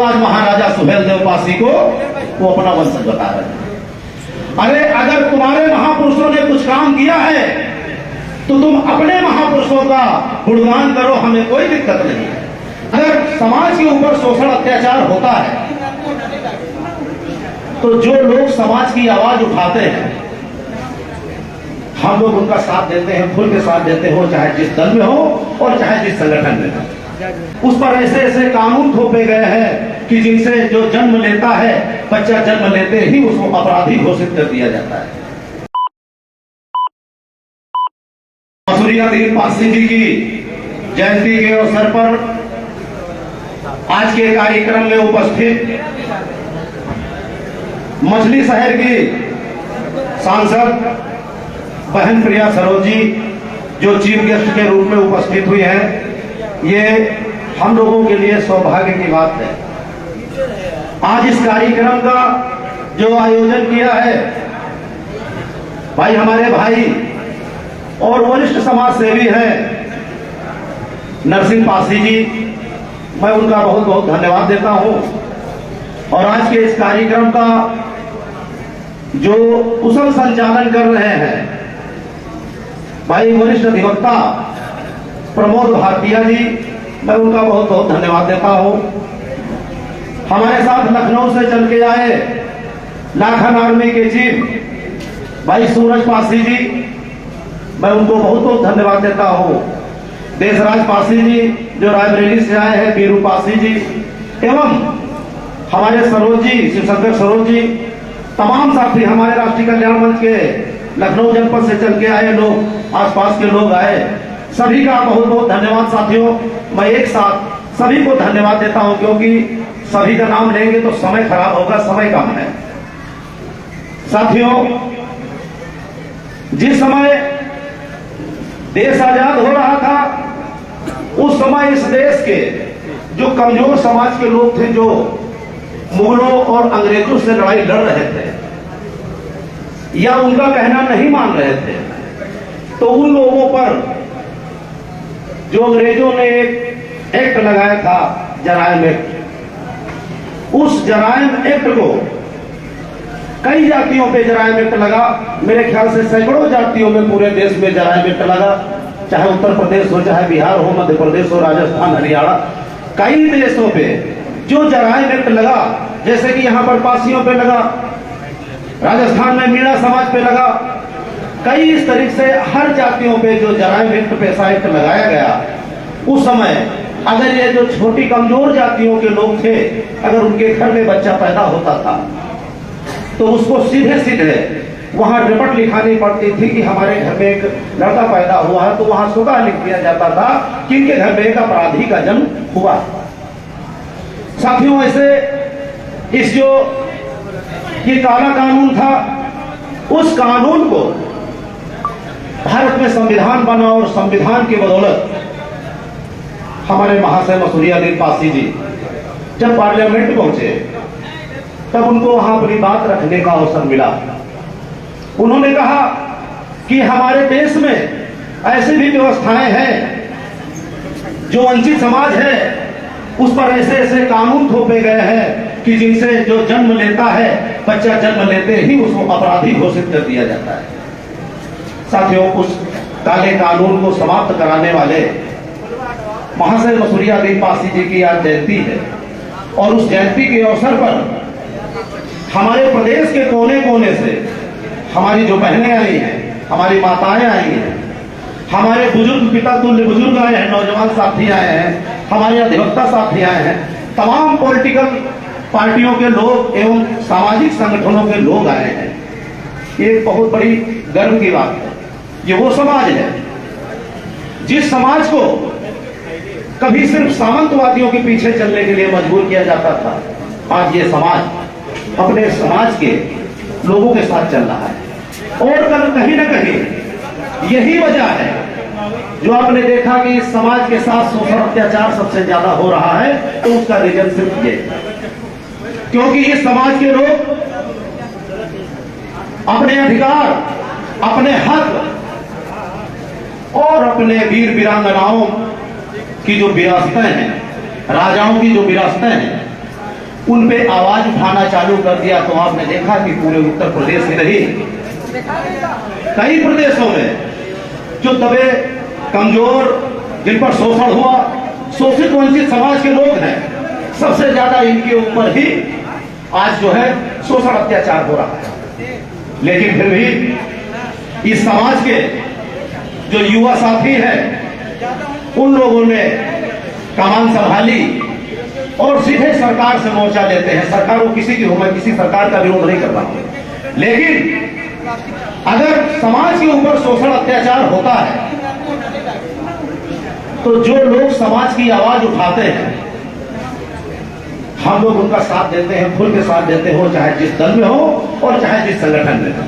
आज महाराजा सुहेलदेव पासी को वो अपना वंशज बता रहे हैं। अरे अगर तुम्हारे महापुरुषों ने कुछ काम किया है तो तुम अपने महापुरुषों का गुणगान करो, हमें कोई दिक्कत नहीं है। अगर समाज के ऊपर शोषण अत्याचार होता है तो जो लोग समाज की आवाज उठाते हैं हम लोग उनका साथ देते हैं, खुल के साथ देते हो, चाहे जिस दल में हो और चाहे जिस संगठन में हो। उस पर ऐसे ऐसे कानून थोपे गए हैं कि जिनसे जो जन्म लेता है, बच्चा जन्म लेते ही उसको अपराधी घोषित कर दिया जाता है। मसूरियादीन पासी जी की जयंती के अवसर पर आज के कार्यक्रम में उपस्थित मछली शहर की सांसद बहन प्रिया सरोज जी जो चीफ गेस्ट के रूप में उपस्थित हुई हैं, ये हम लोगों के लिए सौभाग्य की बात है। आज इस कार्यक्रम का जो आयोजन किया है भाई हमारे भाई और वरिष्ठ समाज सेवी हैं नरसिंह पासी जी, मैं उनका बहुत बहुत धन्यवाद देता हूं। और आज के इस कार्यक्रम का जो कुशल संचालन कर रहे हैं भाई वरिष्ठ अधिवक्ता प्रमोद भारतीय जी, मैं उनका बहुत बहुत धन्यवाद देता हूं। हमारे साथ लखनऊ से चल के आए लाखन आर्मी के चीफ भाई सूरज पासी जी, मैं उनको बहुत बहुत धन्यवाद देता हूं। देशराज पासी जी जो रायबरेली से आए हैं, बीरू पासी जी एवं हमारे सरोज जी, शिवशंकर सरोज जी, तमाम साथी हमारे राष्ट्रीय कल्याण मंच के लखनऊ जनपद से चल के आए लोग, आसपास के लोग आए, सभी का बहुत बहुत धन्यवाद साथियों। मैं एक साथ सभी को धन्यवाद देता हूं क्योंकि सभी का नाम लेंगे तो समय खराब होगा, समय कम है। साथियों, जिस समय देश आजाद हो रहा था उस समय इस देश के जो कमजोर समाज के लोग थे, जो मुगलों और अंग्रेजों से लड़ाई लड़ रहे थे या उनका कहना नहीं मान रहे थे, तो उन लोगों पर जो अंग्रेजों ने एक एक्ट लगाया था, जराइम एक्ट, उस जराइम एक्ट को कई जातियों पे जराइम एक्ट लगा। मेरे ख्याल से सैकड़ों जातियों में पूरे देश में जराइम एक्ट लगा, चाहे उत्तर प्रदेश हो, चाहे बिहार हो, मध्य प्रदेश हो, राजस्थान, हरियाणा, कई देशों पे जो जराइम एक्ट लगा, जैसे कि यहाँ पर पासियों पे लगा, राजस्थान में मीणा समाज पे लगा, कई इस तरीके से हर जातियों पे जो जराइम एक्ट, पैसा एक्ट लगाया गया। उस समय अगर ये जो छोटी कमजोर जातियों के लोग थे, अगर उनके घर में बच्चा पैदा होता था तो उसको सीधे सीधे वहां रिपोर्ट लिखानी पड़ती थी कि हमारे घर में एक लड़का पैदा हुआ है, तो वहां स्वतः लिख दिया जाता था कि इनके घर में एक अपराधी का जन्म हुआ। साथियों, ऐसे इस जो ये काला कानून था, उस कानून को भारत में संविधान बना और संविधान की बदौलत हमारे महाशय मसूरियादीन पासी जी जब पार्लियामेंट पहुंचे तब उनको वहां अपनी बात रखने का अवसर मिला। उन्होंने कहा कि हमारे देश में ऐसी भी व्यवस्थाएं हैं जो वंचित समाज है उस पर ऐसे ऐसे कानून थोपे गए हैं कि जिनसे जो जन्म लेता है, बच्चा जन्म लेते ही उसको अपराधी घोषित कर दिया जाता है। साथियों, उस काले कानून को समाप्त कराने वाले महाशय मसूरियादीन पासी जी की आज जयंती है और उस जयंती के अवसर पर हमारे प्रदेश के कोने कोने से हमारी जो बहनें आई हैं, हमारी माताएं आई हैं, हमारे बुजुर्ग पिता तुल्य बुजुर्ग आए हैं, नौजवान साथी आए हैं, हमारे अधिवक्ता साथी आए हैं, तमाम पॉलिटिकल पार्टियों के लोग एवं सामाजिक संगठनों के लोग आए हैं। ये बहुत बड़ी गर्व की बात है। ये वो समाज है जिस समाज को कभी सिर्फ सामंतवादियों के पीछे चलने के लिए मजबूर किया जाता था, आज ये समाज अपने समाज के लोगों के साथ चल रहा है। और कहीं ना कहीं यही वजह है जो आपने देखा कि इस समाज के साथ शोषण अत्याचार सबसे ज्यादा हो रहा है, तो उसका रीजन सिर्फ ये, क्योंकि इस समाज के लोग अपने अधिकार, अपने हक और अपने वीर वीरांगनाओं की जो विरासतें हैं, राजाओं की जो विरासतें हैं, उन पे आवाज उठाना चालू कर दिया तो आपने देखा कि पूरे उत्तर प्रदेश ही नहीं, कई प्रदेशों में जो दबे कमजोर, जिन पर शोषण हुआ, शोषित वंचित समाज के लोग हैं, सबसे ज्यादा इनके ऊपर ही आज जो है शोषण अत्याचार हो रहा है। लेकिन फिर भी इस समाज के जो युवा साथी हैं उन लोगों ने कमान संभाली और सीधे सरकार से मोर्चा लेते हैं। सरकार वो किसी की हो, मैं किसी सरकार का विरोध नहीं कर रहा हूं, लेकिन अगर समाज के ऊपर शोषण अत्याचार होता है तो जो लोग समाज की आवाज उठाते हैं हम लोग उनका साथ देते हैं, खुल के साथ देते हो, चाहे जिस दल में हो और चाहे जिस संगठन में हो,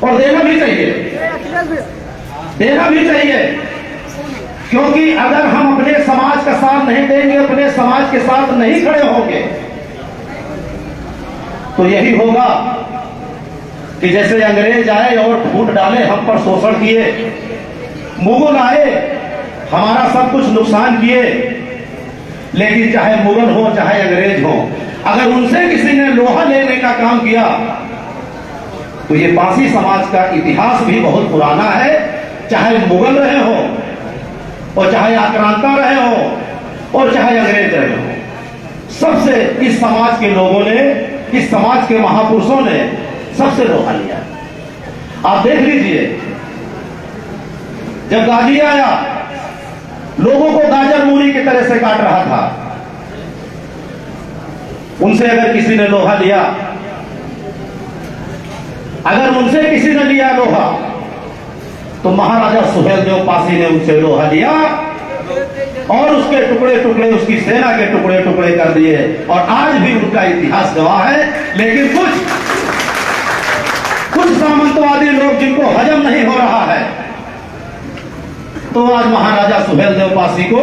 और देना भी चाहिए, देना भी चाहिए। क्योंकि अगर हम अपने समाज का साथ नहीं देंगे, अपने समाज के साथ नहीं खड़े होंगे, तो यही होगा कि जैसे अंग्रेज आए और फूट डाले, हम पर शोषण किए, मुगल आए, हमारा सब कुछ नुकसान किए, लेकिन चाहे मुगल हो चाहे अंग्रेज हो, अगर उनसे किसी ने लोहा लेने का काम किया तो ये पासी समाज का इतिहास भी बहुत पुराना है। चाहे मुगल रहे हो और चाहे आक्रांता रहे हो और चाहे अंग्रेज रहे हो, सबसे इस समाज के लोगों ने, इस समाज के महापुरुषों ने सबसे लोहा लिया। आप देख लीजिए, जब गांधी आया लोगों को गाजर मूली की तरह से काट रहा था, उनसे अगर किसी ने लोहा लिया, अगर उनसे किसी ने लिया लोहा, तो महाराजा सुहेलदेव पासी ने उनसे लोहा लिया और उसके टुकड़े टुकड़े, उसकी सेना के टुकड़े टुकड़े कर दिए, और आज भी उनका इतिहास गवाह है। लेकिन कुछ सामंतवादी लोग जिनको हजम नहीं हो रहा है, तो आज महाराजा सुहेलदेव पासी को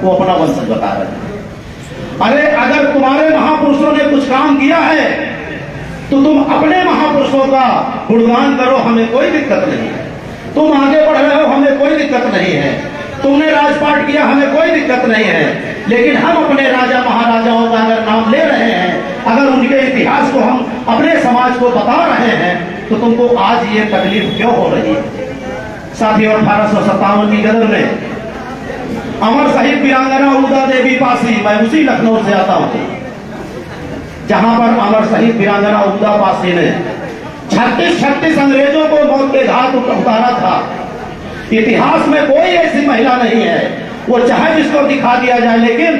वो अपना वंशज बता रहे हैं। अरे अगर तुम्हारे महापुरुषों ने कुछ काम किया है तो तुम अपने महापुरुषों का गुणगान करो, हमें कोई दिक्कत नहीं है। तुम आगे बढ़ रहे हो, हमें कोई दिक्कत नहीं है। तुमने राजपाट किया, हमें कोई दिक्कत नहीं है। लेकिन हम अपने राजा महाराजाओं का अगर नाम ले रहे हैं, अगर उनके इतिहास को हम अपने समाज को बता रहे हैं, तो तुमको आज ये तकलीफ क्यों हो रही है? साथियों, 1857 की गदर में अमर शहीद वीरांगना उदा देवी पासी, मैं उसी लखनऊ से आता हूं जहां पर अमर शहीद वीरांगना उदा पासी ने 36 अंग्रेजों को मौत के घाट उतारा था। इतिहास में कोई ऐसी महिला नहीं है, वो चाहे जिसको दिखा दिया जाए, लेकिन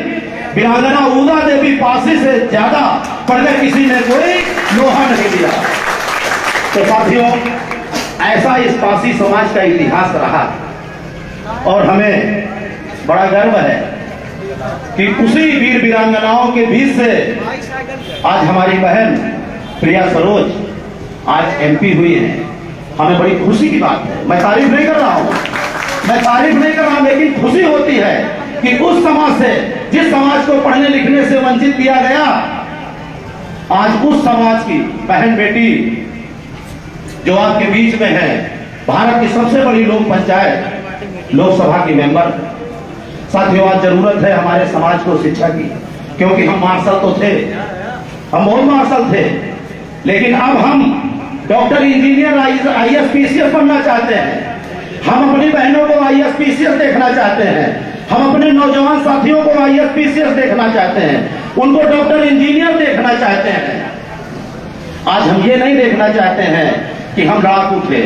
वीरांगना उदा देवी पासी से ज्यादा पढ़कर किसी ने कोई लोहा नहीं दिया। तो साथियों, ऐसा इस पासी समाज का इतिहास रहा और हमें बड़ा गर्व है कि उसी वीर वीरांगनाओं के बीच से आज हमारी बहन प्रिया सरोज आज एमपी हुई है। हमें बड़ी खुशी की बात है। मैं तारीफ नहीं कर रहा हूं, मैं तारीफ नहीं कर रहा हूं, लेकिन खुशी होती है कि उस समाज से, जिस समाज को पढ़ने लिखने से वंचित किया गया, आज उस समाज की बहन बेटी जो आपके बीच में है, भारत की सबसे बड़ी लोक पंचायत लोकसभा की मेंबर। साथियों, आज जरूरत है हमारे समाज को शिक्षा की, क्योंकि हम मार्शल तो थे, हम बहुत मार्शल थे, लेकिन अब हम डॉक्टर, इंजीनियर, आईएएस, पीसीएस बनना चाहते हैं। हम अपनी बहनों को आईएएस, पीसीएस देखना चाहते हैं। हम अपने नौजवान साथियों को आईएएस, पीसीएस देखना चाहते हैं, उनको डॉक्टर, इंजीनियर देखना चाहते हैं। आज हम ये नहीं देखना चाहते हैं कि हम लड़ाकू थे,